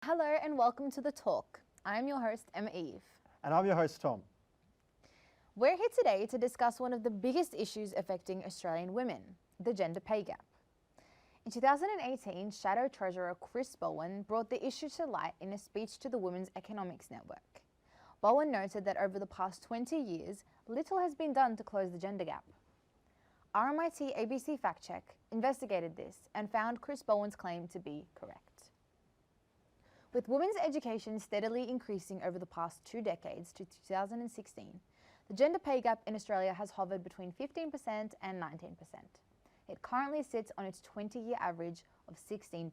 Hello and welcome to The Talk. I'm your host, Emma Eve. And I'm your host, Tom. We're here today to discuss one of the biggest issues affecting Australian women, the gender pay gap. In 2018, Shadow Treasurer Chris Bowen brought the issue to light in a speech to the Women's Economics Network. Bowen noted that over the past 20 years, little has been done to close the gender gap. RMIT ABC Fact Check investigated this and found Chris Bowen's claim to be correct. With women's education steadily increasing over the past 2 decades to 2016, the gender pay gap in Australia has hovered between 15% and 19%. It currently sits on its 20-year average of 16%.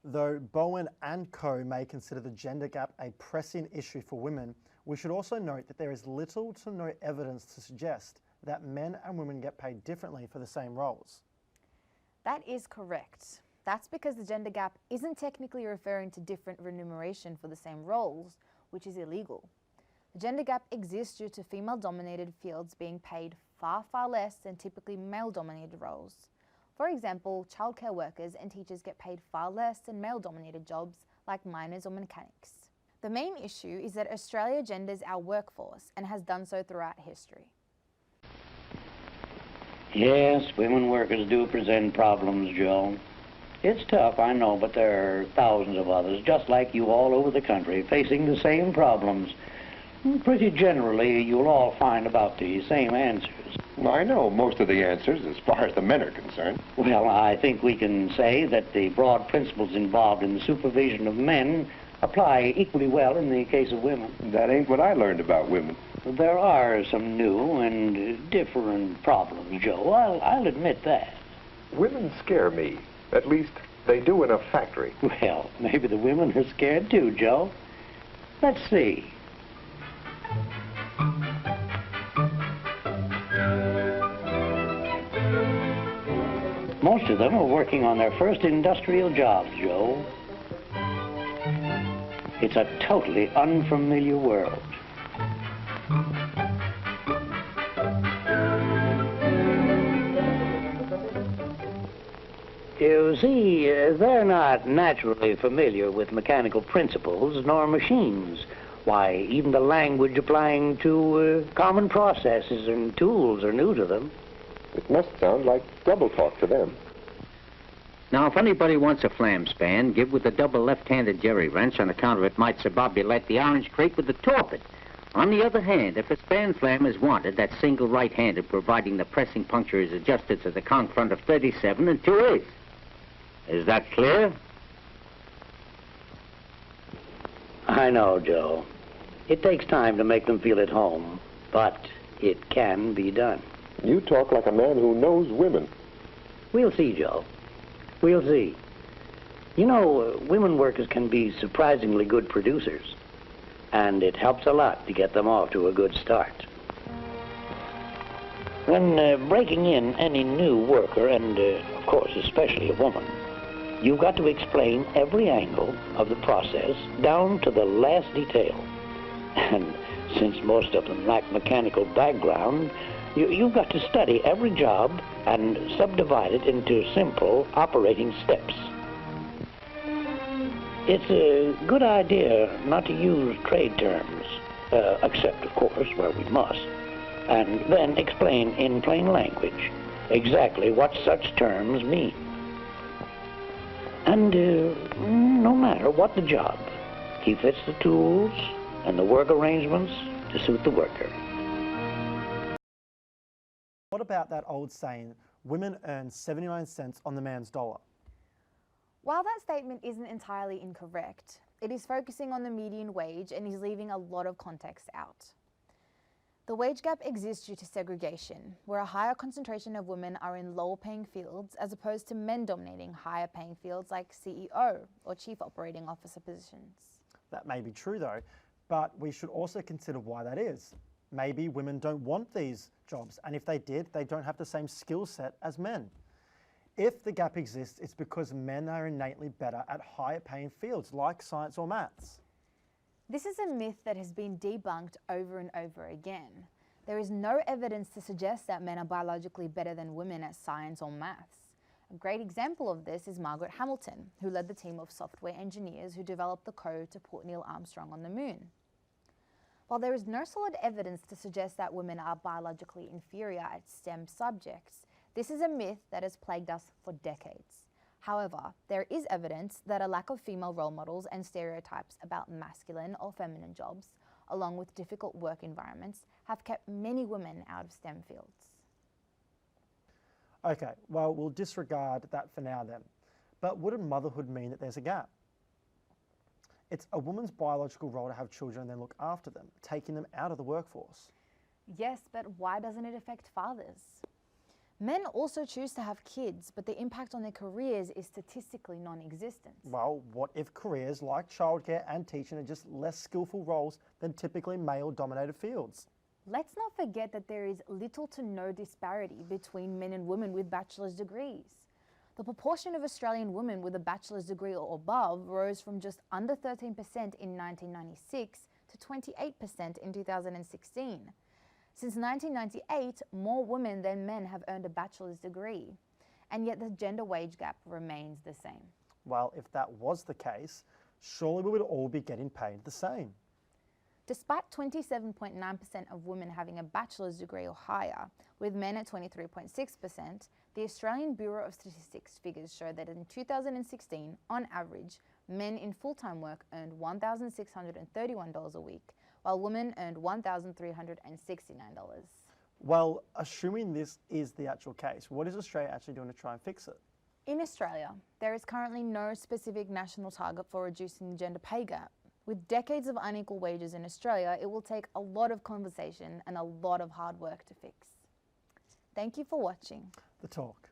Though Bowen and co may consider the gender gap a pressing issue for women, we should also note that there is little to no evidence to suggest that men and women get paid differently for the same roles. That is correct. That's because the gender gap isn't technically referring to different remuneration for the same roles, which is illegal. The gender gap exists due to female-dominated fields being paid far, far less than typically male-dominated roles. For example, childcare workers and teachers get paid far less than male-dominated jobs like miners or mechanics. The main issue is that Australia genders our workforce and has done so throughout history. Yes, women workers do present problems, Joe. It's tough, I know, but there are thousands of others, just like you all over the country, facing the same problems. Pretty generally, you'll all find about the same answers. I know most of the answers as far as the men are concerned. Well, I think we can say that the broad principles involved in the supervision of men apply equally well in the case of women. That ain't what I learned about women. There are some new and different problems, Joe. I'll admit that. Women scare me. At least, they do in a factory. Well, maybe the women are scared too, Joe. Let's see. Most of them are working on their first industrial jobs, Joe. It's a totally unfamiliar world. You see, they're not naturally familiar with mechanical principles nor machines. Why, even the language applying to common processes and tools are new to them. It must sound like double talk to them. Now, if anybody wants a flam span, give with the double left-handed jerry wrench on account of it might subobulate the orange crate with the torpid. On the other hand, if a span flam is wanted, that's single right-handed, providing the pressing puncture is adjusted to the conch front of 37 and 2/8. Is that clear? I know, Joe. It takes time to make them feel at home, but it can be done. You talk like a man who knows women. We'll see, Joe. We'll see. You know, women workers can be surprisingly good producers, and it helps a lot to get them off to a good start. When breaking in any new worker, and of course especially a woman, you've got to explain every angle of the process down to the last detail. And since most of them lack mechanical background, you've got to study every job and subdivide it into simple operating steps. It's a good idea not to use trade terms, except, of course, where we must, and then explain in plain language exactly what such terms mean. And no matter what the job, he fits the tools and the work arrangements to suit the worker. What about that old saying, women earn 79 cents on the man's dollar? While that statement isn't entirely incorrect, it is focusing on the median wage and is leaving a lot of context out. The wage gap exists due to segregation, where a higher concentration of women are in lower-paying fields as opposed to men dominating higher-paying fields like CEO or Chief Operating Officer positions. That may be true though, but we should also consider why that is. Maybe women don't want these jobs, and if they did, they don't have the same skill set as men. If the gap exists, it's because men are innately better at higher-paying fields like science or maths. This is a myth that has been debunked over and over again. There is no evidence to suggest that men are biologically better than women at science or maths. A great example of this is Margaret Hamilton, who led the team of software engineers who developed the code to put Neil Armstrong on the moon. While there is no solid evidence to suggest that women are biologically inferior at STEM subjects, this is a myth that has plagued us for decades. However, there is evidence that a lack of female role models and stereotypes about masculine or feminine jobs, along with difficult work environments, have kept many women out of STEM fields. Okay, well, we'll disregard that for now then. But wouldn't motherhood mean that there's a gap? It's a woman's biological role to have children and then look after them, taking them out of the workforce. Yes, but why doesn't it affect fathers? Men also choose to have kids, but the impact on their careers is statistically non-existent. Well, what if careers like childcare and teaching are just less skillful roles than typically male-dominated fields? Let's not forget that there is little to no disparity between men and women with bachelor's degrees. The proportion of Australian women with a bachelor's degree or above rose from just under 13% in 1996 to 28% in 2016. Since 1998, more women than men have earned a bachelor's degree, and yet the gender wage gap remains the same. Well, if that was the case, surely we would all be getting paid the same. Despite 27.9% of women having a bachelor's degree or higher, with men at 23.6%, the Australian Bureau of Statistics figures show that in 2016, on average, men in full-time work earned $1,631 a week, while women earned $1,369. Well, assuming this is the actual case, what is Australia actually doing to try and fix it? In Australia, there is currently no specific national target for reducing the gender pay gap. With decades of unequal wages in Australia, it will take a lot of conversation and a lot of hard work to fix. Thank you for watching. The Talk.